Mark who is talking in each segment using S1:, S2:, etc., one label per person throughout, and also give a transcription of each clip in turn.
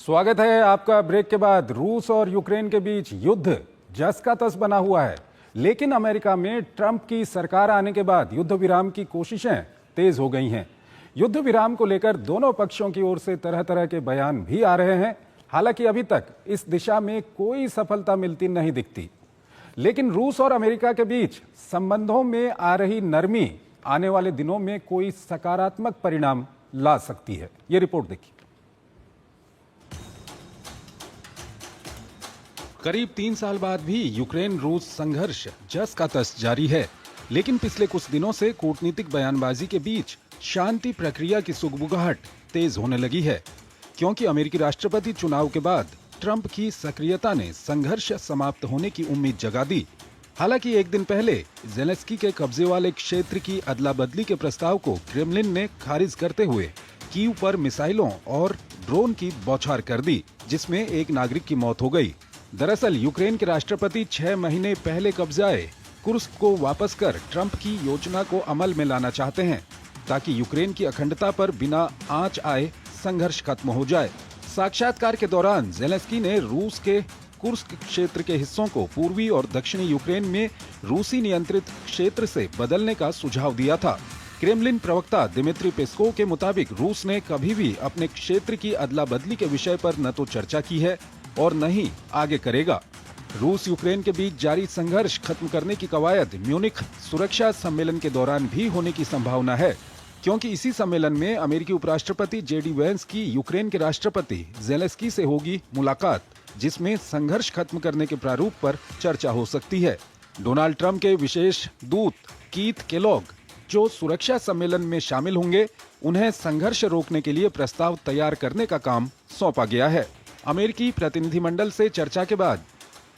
S1: स्वागत है आपका। ब्रेक के बाद रूस और यूक्रेन के बीच युद्ध जस का तस बना हुआ है, लेकिन अमेरिका में ट्रंप की सरकार आने के बाद युद्ध विराम की कोशिशें तेज हो गई हैं। युद्ध विराम को लेकर दोनों पक्षों की ओर से तरह तरह के बयान भी आ रहे हैं। हालांकि अभी तक इस दिशा में कोई सफलता मिलती नहीं दिखती, लेकिन रूस और अमेरिका के बीच संबंधों में आ रही नरमी आने वाले दिनों में कोई सकारात्मक परिणाम ला सकती है। ये रिपोर्ट देखिए। करीब 3 साल बाद भी यूक्रेन रूस संघर्ष जस का तस जारी है, लेकिन पिछले कुछ दिनों से कूटनीतिक बयानबाजी के बीच शांति प्रक्रिया की सुगबुगाहट तेज होने लगी है, क्योंकि अमेरिकी राष्ट्रपति चुनाव के बाद ट्रंप की सक्रियता ने संघर्ष समाप्त होने की उम्मीद जगा दी। हालांकि एक दिन पहले ज़ेलेंस्की के कब्जे वाले क्षेत्र की अदला बदली के प्रस्ताव को क्रेमलिन ने खारिज करते हुए कीव पर मिसाइलों और ड्रोन की बौछार कर दी, जिसमें एक नागरिक की मौत हो गई। दरअसल यूक्रेन के राष्ट्रपति 6 महीने पहले कब्जाए कुर्स्क को वापस कर ट्रंप की योजना को अमल में लाना चाहते हैं, ताकि यूक्रेन की अखंडता पर बिना आंच आए संघर्ष खत्म हो जाए। साक्षात्कार के दौरान ज़ेलेंस्की ने रूस के कुर्स्क क्षेत्र के हिस्सों को पूर्वी और दक्षिणी यूक्रेन में रूसी नियंत्रित क्षेत्र से बदलने का सुझाव दिया था। क्रेमलिन प्रवक्ता दिमित्री पेस्कोव के मुताबिक रूस ने कभी भी अपने क्षेत्र की अदला बदली के विषय पर न तो चर्चा की है और न ही आगे करेगा। रूस यूक्रेन के बीच जारी संघर्ष खत्म करने की कवायद म्यूनिख सुरक्षा सम्मेलन के दौरान भी होने की संभावना है, क्योंकि इसी सम्मेलन में अमेरिकी उपराष्ट्रपति जेडी वेंस की यूक्रेन के राष्ट्रपति ज़ेलेंस्की से होगी मुलाकात, जिसमें संघर्ष खत्म करने के प्रारूप पर चर्चा हो सकती है। डोनाल्ड ट्रंप के विशेष दूत कीथ केलॉग, जो सुरक्षा सम्मेलन में शामिल होंगे, उन्हें संघर्ष रोकने के लिए प्रस्ताव तैयार करने का काम सौंपा गया है। अमेरिकी प्रतिनिधिमंडल से चर्चा के बाद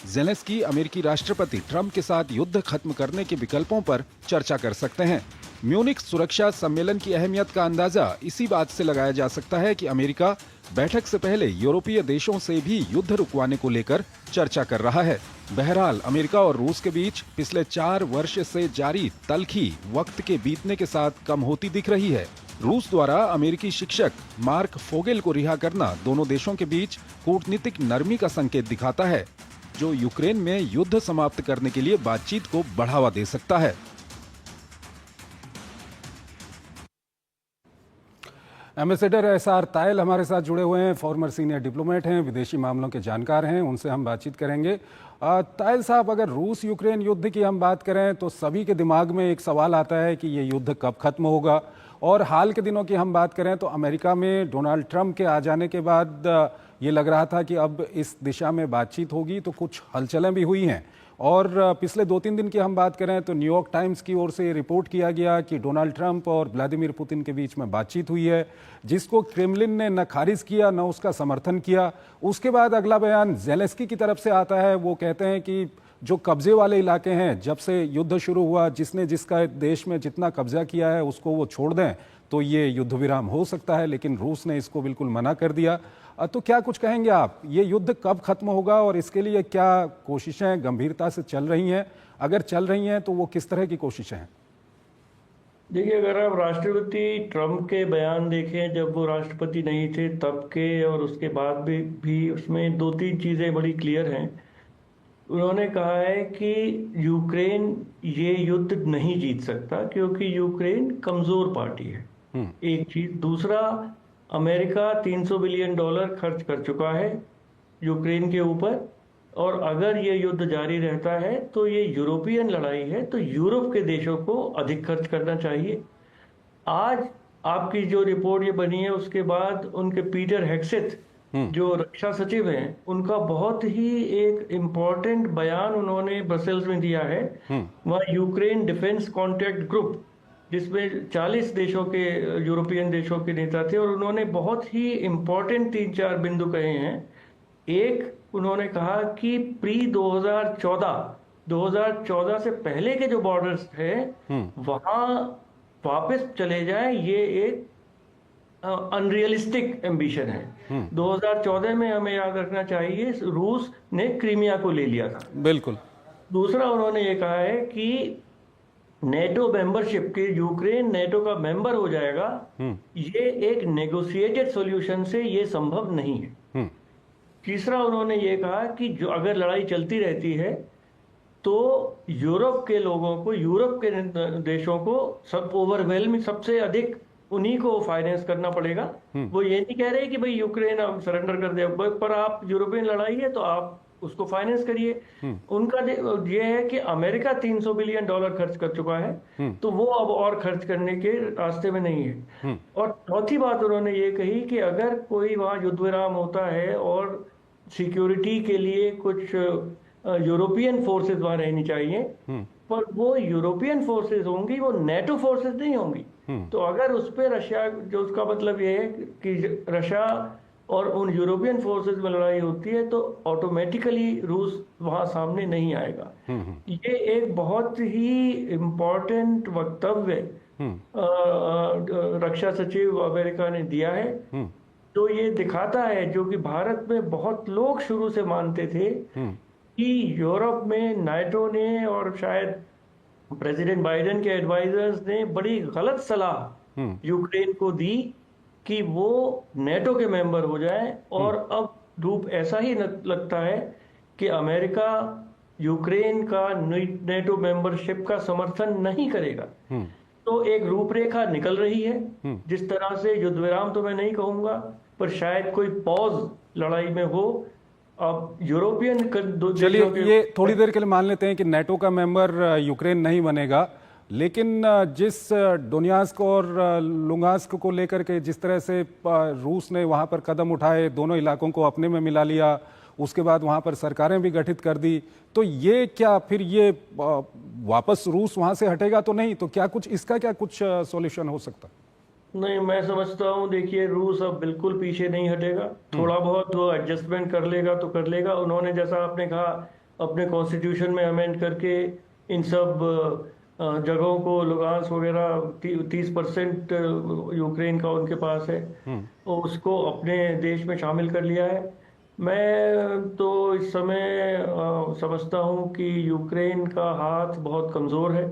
S1: ज़ेलेंस्की अमेरिकी राष्ट्रपति ट्रंप के साथ युद्ध खत्म करने के विकल्पों पर चर्चा कर सकते हैं। म्यूनिख सुरक्षा सम्मेलन की अहमियत का अंदाजा इसी बात से लगाया जा सकता है कि अमेरिका बैठक से पहले यूरोपीय देशों से भी युद्ध रुकवाने को लेकर चर्चा कर रहा है। बहरहाल अमेरिका और रूस के बीच पिछले 4 वर्ष से जारी तल्खी वक्त के बीतने के साथ कम होती दिख रही है। रूस द्वारा अमेरिकी शिक्षक मार्क फोगेल को रिहा करना दोनों देशों के बीच कूटनीतिक नरमी का संकेत दिखाता है, जो यूक्रेन में युद्ध समाप्त करने के लिए बातचीत को बढ़ावा दे सकता है। एम्बेसडर एसआर तायल हमारे साथ जुड़े हुए हैं, फॉर्मर सीनियर डिप्लोमेट हैं, विदेशी मामलों के जानकार हैं, उनसे हम बातचीत करेंगे। तायल साहब, अगर रूस यूक्रेन युद्ध की हम बात करें तो सभी के दिमाग में एक सवाल आता है कि ये युद्ध कब खत्म होगा। और हाल के दिनों की हम बात करें तो अमेरिका में डोनाल्ड ट्रंप के आ जाने के बाद ये लग रहा था कि अब इस दिशा में बातचीत होगी, तो कुछ हलचलें भी हुई हैं। और पिछले 2-3 दिन की हम बात करें तो न्यूयॉर्क टाइम्स की ओर से रिपोर्ट किया गया कि डोनाल्ड ट्रंप और व्लादिमीर पुतिन के बीच में बातचीत हुई है, जिसको क्रेमलिन ने न खारिज किया न उसका समर्थन किया। उसके बाद अगला बयान ज़ेलेंस्की की तरफ से आता है। वो कहते हैं कि जो कब्जे वाले इलाके हैं, जब से युद्ध शुरू हुआ, जिसने जिसका देश में जितना कब्जा किया है उसको वो छोड़ दें तो ये युद्ध विराम हो सकता है, लेकिन रूस ने इसको बिल्कुल मना कर दिया। तो क्या कुछ कहेंगे आप, ये युद्ध कब खत्म होगा और इसके लिए क्या कोशिशें गंभीरता से चल रही हैं? अगर चल रही हैं तो वो किस तरह की कोशिशें हैं?
S2: देखिए, अगर आप राष्ट्रपति ट्रंप के बयान देखें जब वो राष्ट्रपति नहीं थे तब के और उसके बाद भी उसमें 2-3 चीज़ें बड़ी क्लियर हैं। उन्होंने कहा है कि यूक्रेन ये युद्ध नहीं जीत सकता क्योंकि यूक्रेन कमज़ोर पार्टी है, एक चीज़। दूसरा, अमेरिका $300 बिलियन खर्च कर चुका है यूक्रेन के ऊपर, और अगर ये युद्ध जारी रहता है तो ये यूरोपियन लड़ाई है, तो यूरोप के देशों को अधिक खर्च करना चाहिए। आज आपकी जो रिपोर्ट ये बनी है उसके बाद उनके पीटर हेगसेथ जो रक्षा सचिव हैं, उनका बहुत ही एक इम्पोर्टेंट बयान उन्होंने ब्रसेल्स में दिया है। वहाँ यूक्रेन डिफेंस कॉन्टैक्ट ग्रुप, जिसमें 40 देशों के यूरोपियन देशों के नेता थे, और उन्होंने बहुत ही इम्पोर्टेंट 3-4 बिंदु कहे हैं। एक, उन्होंने कहा कि प्री 2014 से पहले के जो बॉर्डर्स हैं वहां वापस चले जाएं, ये एक अनरियलिस्टिक एम्बिशन है। 2014 में हमें याद रखना चाहिए रूस ने क्रीमिया को ले लिया था।
S1: बिल्कुल।
S2: दूसरा, उन्होंने ये कहा है कि नेटो मेंबरशिप के यूक्रेन नेटो का मेंबर हो जाएगा, ये एक नेगोशिएटेड सॉल्यूशन से ये संभव नहीं है। तीसरा उन्होंने ये कहा कि जो अगर लड़ाई चलती रहती है तो यूरोप के लोगों को, यूरोप के देशों को सब ओवरवेलमिंग, सबसे अधिक उन्हीं को फाइनेंस करना पड़ेगा। वो ये नहीं कह रहे कि भाई यूक्रेन अब सरेंडर कर दे, पर आप यूरोपियन लड़ाई है तो आप उसको फाइनेंस करिए। उनका ये है कि अमेरिका $300 बिलियन खर्च कर चुका है, तो वो अब और खर्च करने के रास्ते में नहीं है। और चौथी बात उन्होंने ये कही कि अगर कोई वहां युद्ध विराम होता है और सिक्योरिटी के लिए कुछ यूरोपियन फोर्सेस वहां रहनी चाहिए, पर वो यूरोपियन फोर्सेस होंगी, वो नेटो फोर्सेस नहीं होंगी। तो अगर उस पे रशिया, जो उसका मतलब ये है कि रशिया और उन यूरोपियन फोर्सेस में लड़ाई होती है तो ऑटोमेटिकली रूस वहां सामने नहीं आएगा। ये एक बहुत ही इम्पोर्टेंट वक्तव्य रक्षा सचिव अमेरिका ने दिया है। तो ये दिखाता है, जो कि भारत में बहुत लोग शुरू से मानते थे कि यूरोप में नाटो ने और शायद प्रेसिडेंट बाइडेन के एडवाइजर्स ने बड़ी गलत सलाह यूक्रेन को दी कि वो नेटो के मेंबर हो जाए, और अब रूप ऐसा ही लगता है कि अमेरिका यूक्रेन का नेटो मेंबरशिप का समर्थन नहीं करेगा। तो एक रूपरेखा निकल रही है, जिस तरह से युद्ध विराम तो मैं नहीं कहूंगा, पर शायद कोई पॉज लड़ाई में हो। अब यूरोपियन
S1: चलिए ये थोड़ी देर के लिए मान लेते हैं कि नेटो का मेंबर यूक्रेन नहीं बनेगा, लेकिन जिस डोनियास्क और लुगांस्क को लेकर के जिस तरह से रूस ने वहां पर कदम उठाए, दोनों इलाकों को अपने में मिला लिया, उसके बाद वहां पर सरकारें भी गठित कर दी, तो ये क्या फिर ये वापस रूस वहां से हटेगा तो नहीं? तो क्या कुछ इसका क्या कुछ सॉल्यूशन हो सकता?
S2: नहीं, मैं समझता हूँ, देखिए रूस अब बिल्कुल पीछे नहीं हटेगा। थोड़ा बहुत वो एडजस्टमेंट कर लेगा तो कर लेगा। उन्होंने, जैसा आपने कहा, अपने कॉन्स्टिट्यूशन में अमेंड करके इन सब जगहों को, लुगांस वगैरह 30% यूक्रेन का उनके पास है, तो उसको अपने देश में शामिल कर लिया है। मैं तो इस समय समझता हूँ कि यूक्रेन का हाथ बहुत कमजोर है,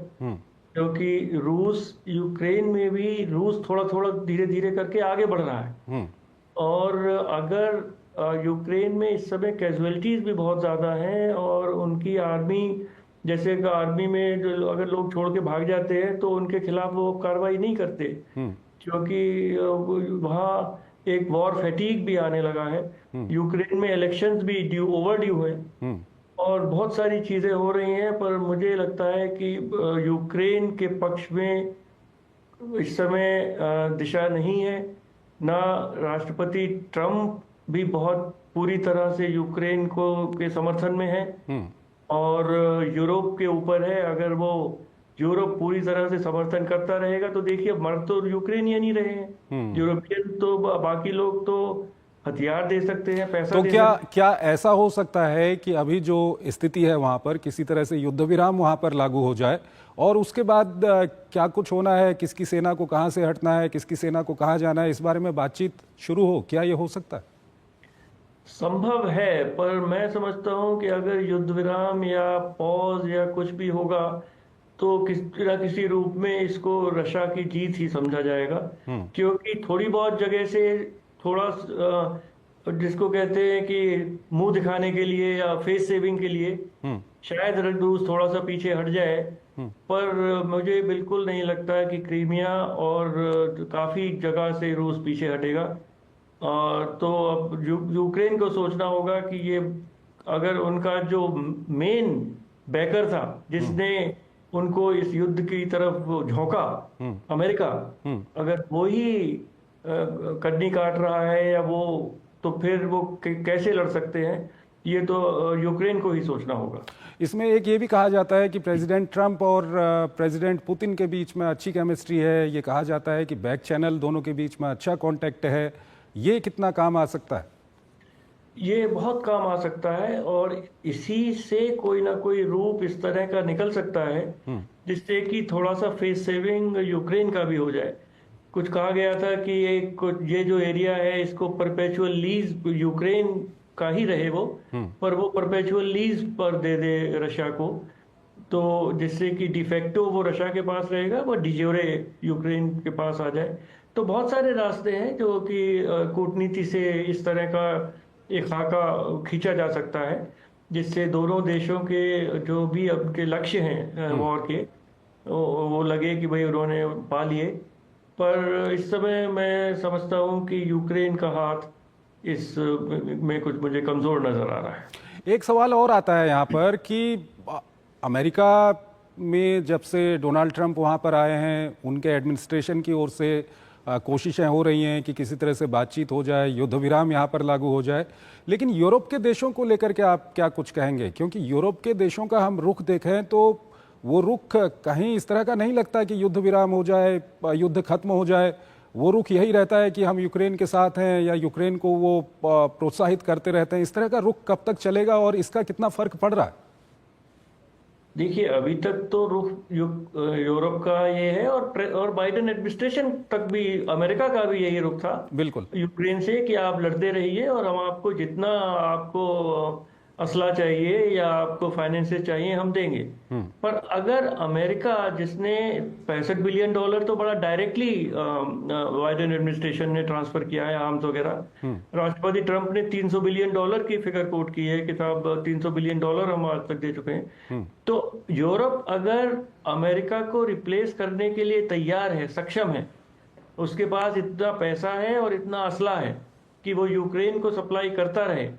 S2: क्योंकि रूस, यूक्रेन में भी रूस थोड़ा थोड़ा धीरे धीरे करके आगे बढ़ रहा है। और अगर यूक्रेन में इस समय कैजुअलिटीज भी बहुत ज़्यादा हैं, और उनकी आर्मी, जैसे कि आर्मी में जो अगर लोग छोड़ के भाग जाते हैं तो उनके खिलाफ वो कार्रवाई नहीं करते, क्योंकि वहाँ एक वॉर फैटीग भी आने लगा है। यूक्रेन में इलेक्शंस भी ओवर ड्यू हैं, और बहुत सारी चीजें हो रही हैं। पर मुझे लगता है कि यूक्रेन के पक्ष में इस समय दिशा नहीं है। ना राष्ट्रपति ट्रम्प भी बहुत पूरी तरह से यूक्रेन को के समर्थन में है, और यूरोप के ऊपर है। अगर वो यूरोप पूरी तरह से समर्थन करता रहेगा तो देखिए, मर्द तो यूक्रेनियन ही रहे हैं, यूरोपियन तो बाकी लोग तो हथियार दे सकते हैं, पैसा
S1: तो
S2: दे
S1: क्या
S2: सकते हैं।
S1: क्या ऐसा हो सकता है कि अभी जो स्थिति है वहां पर किसी तरह से युद्ध विराम वहां पर लागू हो जाए, और उसके बाद क्या कुछ होना है, किसकी सेना को कहां से हटना है, किसकी सेना को कहां जाना है, इस बारे में बातचीत शुरू हो? क्या ये हो सकता है?
S2: संभव है, पर मैं समझता हूं कि अगर युद्ध विराम या पॉज या कुछ भी होगा तो किसी रूप में इसको रशिया की जीत ही समझा जाएगा। क्योंकि थोड़ी बहुत जगह से थोड़ा जिसको कहते हैं कि मुंह दिखाने के लिए या फेस सेविंग के लिए शायद रूस थोड़ा सा पीछे हट जाए, पर मुझे बिल्कुल नहीं लगता कि क्रीमिया और काफी जगह से रूस पीछे हटेगा। तो अब यूक्रेन को सोचना होगा कि ये, अगर उनका जो मेन बैकर था जिसने उनको इस युद्ध की तरफ झोंका, अमेरिका, अगर वो ही कन्नी काट रहा है या वो, तो फिर वो कैसे लड़ सकते हैं? ये तो यूक्रेन को ही सोचना होगा।
S1: इसमें एक ये भी कहा जाता है कि प्रेसिडेंट ट्रंप और प्रेसिडेंट पुतिन के बीच में अच्छी केमिस्ट्री है। ये कहा जाता है कि बैक चैनल दोनों के बीच में अच्छा कांटेक्ट है। ये कितना काम आ सकता है?
S2: ये बहुत काम आ सकता है, और इसी से कोई ना कोई रूप इस तरह का निकल सकता है जिससे कि थोड़ा सा फेस सेविंग यूक्रेन का भी हो जाए। कुछ कहा गया था कि ये जो एरिया है इसको परपेचुअल लीज यूक्रेन का ही रहे वो, पर वो परपेचुअल लीज पर दे दे रशिया को, तो जिससे कि डिफेक्टो वो रशिया के पास रहेगा, वो डिजोरे यूक्रेन के पास आ जाए। तो बहुत सारे रास्ते हैं जो कि कूटनीति से इस तरह का एक खाका खींचा जा सकता है, जिससे दोनों देशों के जो भी अब के लक्ष्य हैं
S1: हम्म।
S2: वॉर के, वो लगे कि भाई उन्होंने पा लिए। पर इस समय मैं समझता हूँ कि यूक्रेन का हाथ इस में कुछ मुझे कमजोर नजर आ रहा है।
S1: एक सवाल और आता है यहाँ पर कि अमेरिका में जब से डोनाल्ड ट्रंप वहाँ पर आए हैं, उनके एडमिनिस्ट्रेशन की ओर से कोशिशें हो रही हैं कि किसी तरह से बातचीत हो जाए, युद्ध विराम यहाँ पर लागू हो जाए, लेकिन यूरोप के देशों को लेकर के आप क्या कुछ कहेंगे? क्योंकि यूरोप के देशों का हम रुख देखें तो वो रुख कहीं इस तरह का नहीं लगता कि युद्ध विराम हो जाए, युद्ध खत्म हो जाए। वो रुख यही रहता है कि हम यूक्रेन के साथ हैं या यूक्रेन को वो प्रोत्साहित करते रहते हैं। इस तरह का रुख कब तक चलेगा और इसका कितना फर्क पड़ रहा है?
S2: देखिए, अभी तक तो रुख यूरोप का ये है, और बाइडेन एडमिनिस्ट्रेशन तक भी अमेरिका का भी यही रुख था
S1: बिल्कुल।
S2: यूक्रेन से कि आप लड़ते रहिए और हम आपको जितना आपको असला चाहिए या आपको फाइनेंसेस चाहिए हम देंगे। पर अगर अमेरिका, जिसने $65 बिलियन तो बड़ा डायरेक्टली बाइडेन एडमिनिस्ट्रेशन ने ट्रांसफर किया है, आर्म्स वगैरह, राष्ट्रपति ट्रंप ने $300 बिलियन की फिगर कोट की है कि साहब $300 बिलियन हम आज तक दे चुके हैं। तो यूरोप अगर अमेरिका को रिप्लेस करने के लिए तैयार है, सक्षम है, उसके पास इतना पैसा है और इतना असला है कि वो यूक्रेन को सप्लाई करता रहे,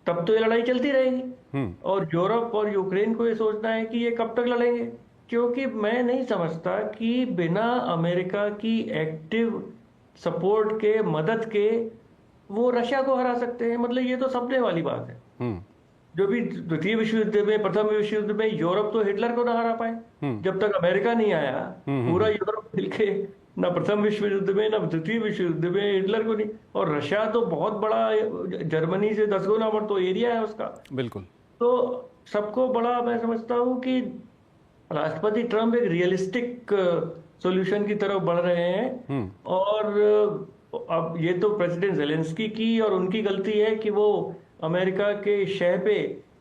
S2: तब तो ये लड़ाई चलती रहेगी। और यूरोप और यूक्रेन को ये सोचना है कि ये कब तक लड़ेंगे, क्योंकि मैं नहीं समझता कि बिना अमेरिका की एक्टिव सपोर्ट के, मदद के, वो रशिया को हरा सकते हैं। मतलब ये तो सपने वाली बात है। जो भी द्वितीय विश्व युद्ध में, प्रथम विश्व युद्ध में यूरोप तो हिटलर को ना हरा पाए, जब तक अमेरिका नहीं आया। पूरा यूरोप मिलके ना प्रथम विश्व युद्ध में ना द्वितीय विश्व युद्ध में हिटलर को नहीं। और रशिया तो बहुत बड़ा, जर्मनी से 10 गुना बड़ा तो एरिया है उसका।
S1: बिल्कुल।
S2: तो सबको बड़ा, मैं समझता हूँ कि राष्ट्रपति ट्रंप एक रियलिस्टिक सॉल्यूशन की तरफ बढ़ रहे हैं। और अब ये तो प्रेसिडेंट जेलेंस्की की और उनकी गलती है कि वो अमेरिका के शह पे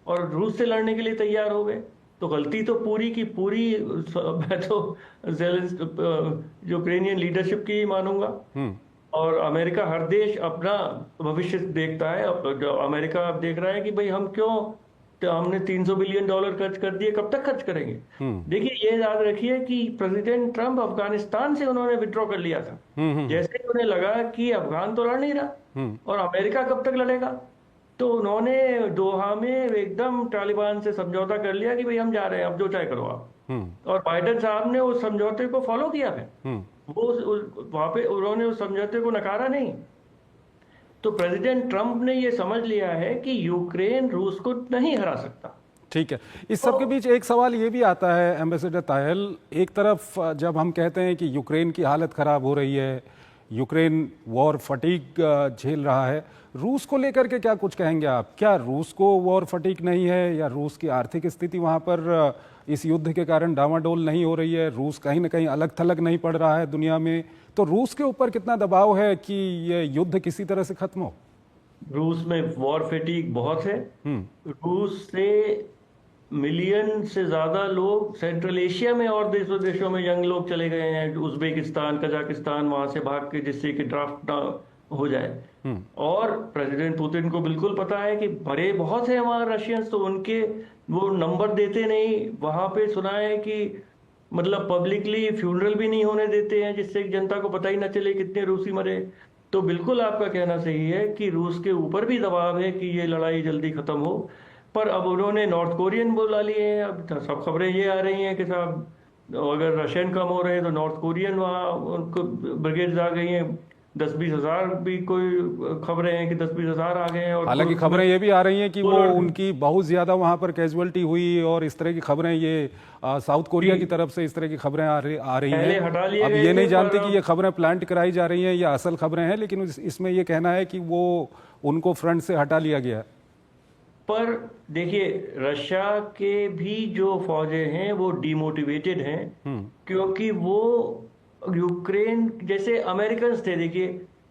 S2: और रूस से लड़ने के लिए तैयार हो गए। तो गलती तो पूरी की पूरी मैं तो यूक्रेनियन लीडरशिप की ही मानूंगा। और अमेरिका, हर देश अपना भविष्य देखता है। अब जो अमेरिका अब देख रहा है कि भाई हम क्यों, तो हमने $300 बिलियन खर्च कर दिए, कब तक खर्च करेंगे। देखिए, ये याद रखिए कि प्रेसिडेंट ट्रंप अफगानिस्तान से उन्होंने विड्रॉ कर लिया था। जैसे ही उन्हें लगा कि अफगान तो लड़ नहीं रहा और अमेरिका कब तक लड़ेगा, तो उन्होंने दोहा में एकदम तालिबान से समझौता कर लिया कि भाई हम जा रहे हैं, अब जो चाहे करो आप। और बाइडेन साहब ने उस समझौते को फॉलो किया है। वो वहां पे उन्होंने उस समझौते को नकारा नहीं। तो प्रेसिडेंट ट्रंप ने ये समझ लिया है कि यूक्रेन रूस को नहीं हरा सकता।
S1: ठीक है। इस सब के बीच एक सवाल ये भी आता है एम्बेसडर तायल, एक तरफ जब हम कहते हैं कि यूक्रेन की हालत खराब हो रही है, यूक्रेन वॉर फटीग झेल रहा है, रूस को लेकर के क्या कुछ कहेंगे आप? क्या रूस को वॉर फटीग नहीं है, या रूस की आर्थिक स्थिति वहाँ पर इस युद्ध के कारण डामाडोल नहीं हो रही है? रूस कहीं ना कहीं अलग थलग नहीं पड़ रहा है दुनिया में? तो रूस के ऊपर कितना दबाव है कि ये युद्ध किसी तरह से खत्म हो?
S2: रूस में वॉर फटीग बहुत है। रूस से मिलियन से ज्यादा लोग सेंट्रल एशिया में और देशों में यंग लोग चले गए हैं, उज्बेकिस्तान, कजाकिस्तान, वहां से भाग के, जिससे कि ड्राफ्ट ना हो जाए। और प्रेसिडेंट पुतिन को बिल्कुल पता है कि भरे बहुत है वहां रशियंस, तो उनके वो नंबर देते नहीं। वहां पे सुना है कि मतलब पब्लिकली फ्यूनरल भी नहीं होने देते हैं, जिससे जनता को पता ही ना चले कितने रूसी मरे। तो बिल्कुल आपका कहना सही है कि रूस के ऊपर भी दबाव है कि ये लड़ाई जल्दी खत्म हो। पर अब उन्होंने नॉर्थ कोरियन बुला लिए हैं। अब सब खबरें ये आ रही हैं कि साहब अगर रशियन कम हो रहे हैं तो नॉर्थ कोरियन वहाँ उनको ब्रिगेड्स आ गई हैं। 10-20 हजार भी कोई खबरें हैं कि 10-20 हजार आ गए हैं। और
S1: हालांकि खबरें ये भी आ रही हैं कि वो उनकी बहुत ज्यादा वहां पर कैजुअलिटी हुई, और इस तरह की खबरें ये साउथ कोरिया की तरफ से इस तरह की खबरें आ रही हैं। अब ये नहीं जानते कि ये खबरें प्लांट कराई जा रही हैं या असल खबरें हैं, लेकिन इसमें ये कहना है कि वो उनको फ्रंट से हटा लिया गया।
S2: पर देखिए, रशिया के भी जो फौजें हैं वो डिमोटिवेटेड हैं, क्योंकि वो यूक्रेन जैसे अमेरिकन थे। देखिए,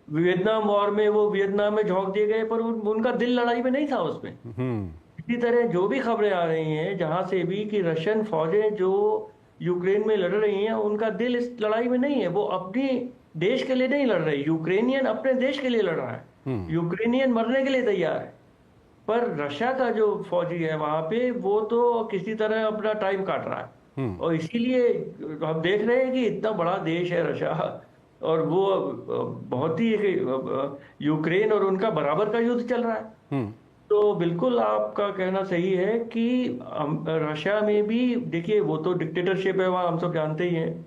S2: वियतनाम वॉर में वो वियतनाम में झोंक दिए गए, पर उनका दिल लड़ाई में नहीं था उसमें। इसी तरह जो भी खबरें आ रही हैं जहां से भी कि रशियन फौजें जो यूक्रेन में लड़ रही हैं, उनका दिल इस लड़ाई में नहीं है। वो अपनी देश के लिए नहीं लड़ रहे, यूक्रेनियन अपने देश के लिए लड़ रहा है, यूक्रेनियन मरने के लिए तैयार है। पर रशिया का जो फौजी है वहां पे, वो तो किसी तरह अपना टाइम काट रहा है, और इसीलिए हम देख रहे हैं कि इतना बड़ा देश है रशिया, और वो बहुत ही यूक्रेन और उनका बराबर का युद्ध चल रहा है। तो बिल्कुल आपका कहना सही है कि रशिया में भी देखिए, वो तो डिक्टेटरशिप है वहाँ, हम सब जानते ही हैं।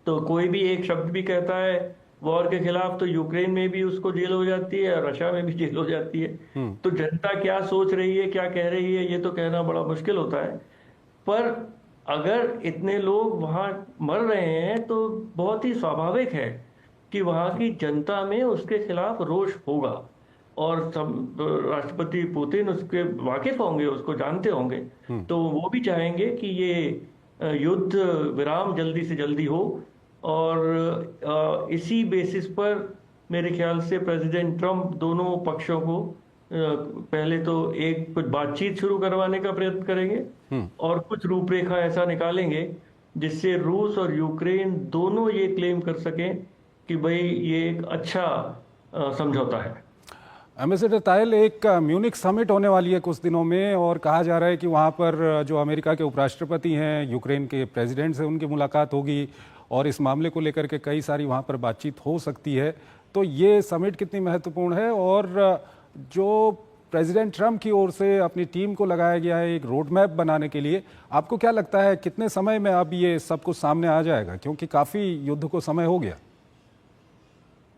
S2: तो कोई भी एक शब्द भी कहता है वॉर के खिलाफ, तो यूक्रेन में भी उसको जेल हो जाती है, रशिया में भी जेल हो जाती है। तो जनता क्या सोच रही है, क्या कह रही है, ये तो कहना बड़ा मुश्किल होता है। पर अगर इतने लोग वहां मर रहे हैं तो बहुत ही स्वाभाविक है कि वहां की जनता में उसके खिलाफ रोष होगा, और सब राष्ट्रपति पुतिन उसके वाकिफ होंगे, उसको जानते होंगे। तो वो भी चाहेंगे कि ये युद्ध विराम जल्दी से जल्दी हो, और इसी बेसिस पर मेरे ख्याल से प्रेसिडेंट ट्रम्प दोनों पक्षों को पहले तो एक कुछ बातचीत शुरू करवाने का प्रयत्न करेंगे, और कुछ रूपरेखा ऐसा निकालेंगे जिससे रूस और यूक्रेन दोनों ये क्लेम कर सकें कि भाई ये एक अच्छा समझौता है।
S1: एम्बेसडर तायल, एक म्यूनिक समिट होने वाली है कुछ दिनों में, और कहा जा रहा है कि वहाँ पर जो अमेरिका के उपराष्ट्रपति हैं, यूक्रेन के प्रेसिडेंट से उनकी मुलाकात होगी, और इस मामले को लेकर के कई सारी वहाँ पर बातचीत हो सकती है। तो ये समिट कितनी महत्वपूर्ण है, और जो प्रेसिडेंट ट्रम्प की ओर से अपनी टीम को लगाया गया है एक रोड मैप बनाने के लिए, आपको क्या लगता है कितने समय में अब ये सब कुछ सामने आ जाएगा, क्योंकि काफ़ी युद्ध को समय हो गया?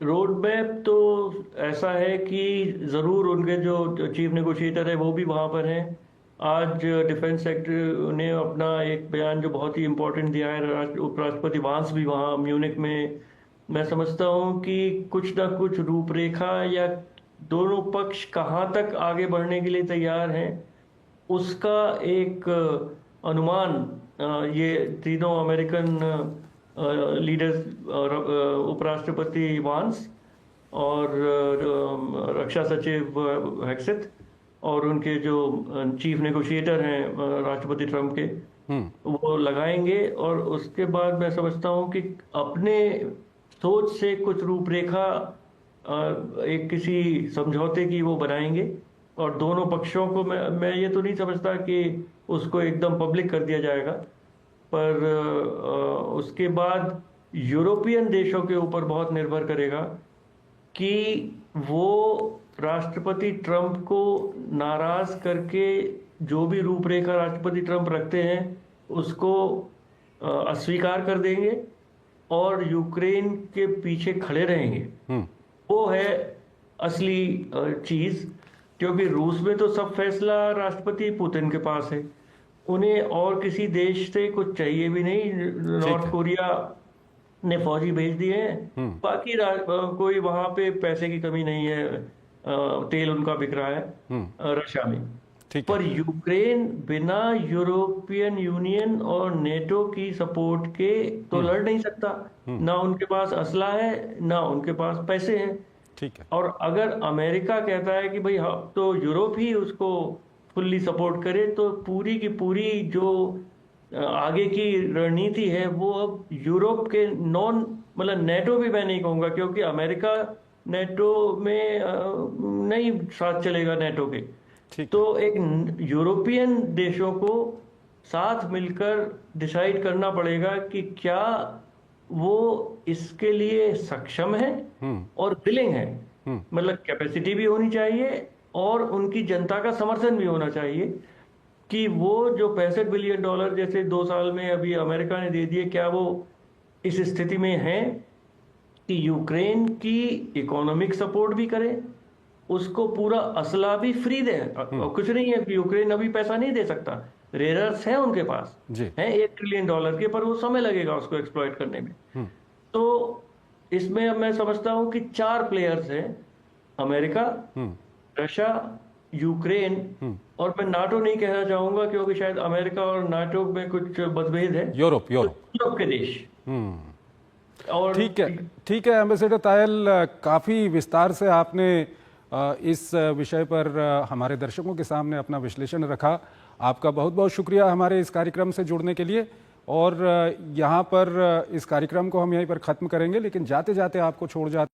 S2: रोड मैप तो ऐसा है कि जरूर उनके जो चीफ नेगोशिएटर है वो भी वहां पर हैं। आज डिफेंस सेक्रेटरी ने अपना एक बयान जो बहुत ही इंपॉर्टेंट दिया है, उपराष्ट्रपति वांस भी वहां म्यूनिक में। मैं समझता हूं कि कुछ ना कुछ रूपरेखा, या दोनों पक्ष कहां तक आगे बढ़ने के लिए तैयार हैं, उसका एक अनुमान ये तीनों अमेरिकन लीडर्स, उपराष्ट्रपति वांस और रक्षा सचिव हेक्सेथ और उनके जो चीफ नेगोशिएटर हैं राष्ट्रपति ट्रम्प के, वो लगाएंगे। और उसके बाद मैं समझता हूं कि अपने सोच से कुछ रूपरेखा एक किसी समझौते की वो बनाएंगे, और दोनों पक्षों को मैं ये तो नहीं समझता कि उसको एकदम पब्लिक कर दिया जाएगा, पर उसके बाद यूरोपियन देशों के ऊपर बहुत निर्भर करेगा कि वो राष्ट्रपति ट्रम्प को नाराज करके जो भी रूपरेखा राष्ट्रपति ट्रम्प रखते हैं उसको अस्वीकार कर देंगे और यूक्रेन के पीछे खड़े रहेंगे। वो है असली चीज, क्योंकि रूस में तो सब फैसला राष्ट्रपति पुतिन के पास है, उन्हें और किसी देश से कुछ चाहिए भी नहीं। नॉर्थ कोरिया ने फौजी भेज दिए हैं, बाकी कोई वहां पे पैसे की कमी नहीं है, तेल उनका बिक रहा है रशिया में। पर यूक्रेन बिना यूरोपियन यूनियन और नेटो की सपोर्ट के तो लड़ नहीं सकता, ना उनके पास असला है ना उनके पास पैसे हैं।
S1: ठीक है।
S2: और अगर अमेरिका कहता है कि भाई तो यूरोप ही उसको फुल्ली सपोर्ट करे, तो पूरी की पूरी जो आगे की रणनीति है वो अब यूरोप के मतलब नेटो भी मैं नहीं कहूंगा, क्योंकि अमेरिका नेटो में नहीं साथ चलेगा नेटो के। तो एक यूरोपियन देशों को साथ मिलकर डिसाइड करना पड़ेगा कि क्या वो इसके लिए सक्षम है और विलिंग है, मतलब कैपेसिटी भी होनी चाहिए और उनकी जनता का समर्थन भी होना चाहिए कि वो जो $65 बिलियन जैसे 2 साल में अभी अमेरिका ने दे दिए, क्या वो इस स्थिति में है कि यूक्रेन की इकोनॉमिक सपोर्ट भी करे, उसको पूरा असला भी फ्री दे। कुछ नहीं है कि यूक्रेन अभी पैसा नहीं दे सकता, रेयर्स है उनके पास है $1 ट्रिलियन के, पर वो समय लगेगा उसको एक्सप्लॉइट करने में। तो इसमें अब मैं समझता हूं कि 4 प्लेयर्स हैं, अमेरिका, रशिया, यूक्रेन, और मैं नाटो नहीं कहना चाहूंगा क्योंकि शायद अमेरिका और नाटो में कुछ मतभेद है, यूरोप के देश।
S1: और ठीक है एम्बेसडर तायल, काफी विस्तार से आपने इस विषय पर हमारे दर्शकों के सामने अपना विश्लेषण रखा। आपका बहुत बहुत शुक्रिया हमारे इस कार्यक्रम से जुड़ने के लिए। और यहाँ पर इस कार्यक्रम को हम यहीं पर ख़त्म करेंगे, लेकिन जाते जाते आपको छोड़ जाते